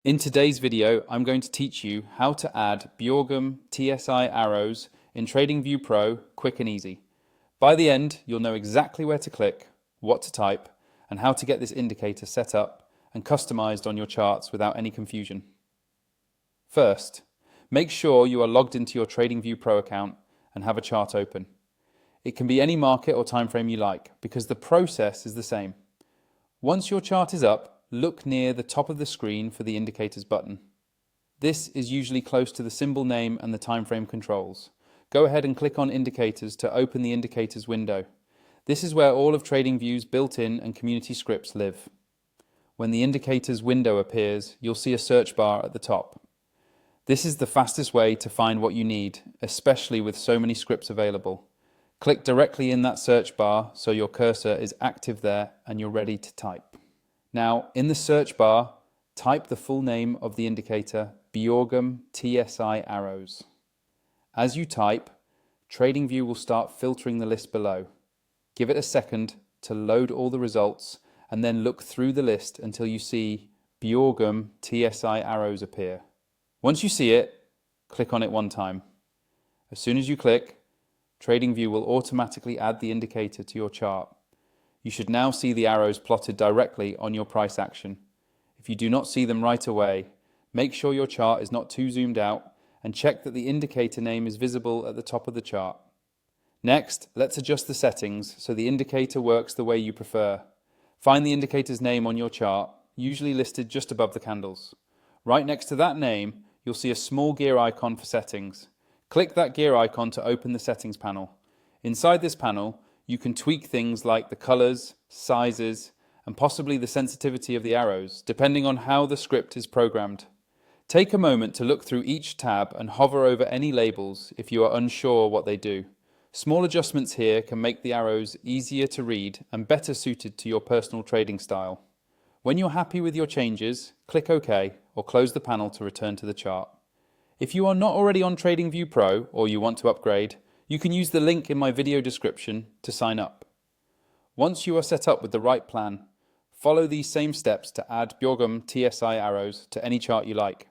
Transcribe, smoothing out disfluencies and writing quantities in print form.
In today's video, I'm going to teach you how to add Bjorgum TSI Arrows in TradingView Pro quick and easy. By the end, you'll know exactly where to click, what to type, and how to get this indicator set up and customized on your charts without any confusion. First, make sure you are logged into your TradingView Pro account and have a chart open. It can be any market or time frame you like because the process is the same. Once your chart is up, look near the top of the screen for the Indicators button. This is usually close to the symbol name and the time frame controls. Go ahead and click on Indicators to open the Indicators window. This is where all of TradingView's built-in and community scripts live. When the Indicators window appears, you'll see a search bar at the top. This is the fastest way to find what you need, especially with so many scripts available. Click directly in that search bar so your cursor is active there and you're ready to type. Now, in the search bar, type the full name of the indicator, Bjorgum TSI Arrows. As you type, TradingView will start filtering the list below. Give it a second to load all the results and then look through the list until you see Bjorgum TSI Arrows appear. Once you see it, click on it one time. As soon as you click, TradingView will automatically add the indicator to your chart. You should now see the arrows plotted directly on your price action. If you do not see them right away, make sure your chart is not too zoomed out and check that the indicator name is visible at the top of the chart. Next, let's adjust the settings so the indicator works the way you prefer. Find the indicator's name on your chart, usually listed just above the candles. Right next to that name, you'll see a small gear icon for settings. Click that gear icon to open the settings panel. Inside this panel, you can tweak things like the colors, sizes, and possibly the sensitivity of the arrows, depending on how the script is programmed. Take a moment to look through each tab and hover over any labels if you are unsure what they do. Small adjustments here can make the arrows easier to read and better suited to your personal trading style. When you're happy with your changes, click OK or close the panel to return to the chart. If you are not already on TradingView Pro or you want to upgrade, you can use the link in my video description to sign up. Once you are set up with the right plan, follow these same steps to add Bjorgum TSI Arrows to any chart you like.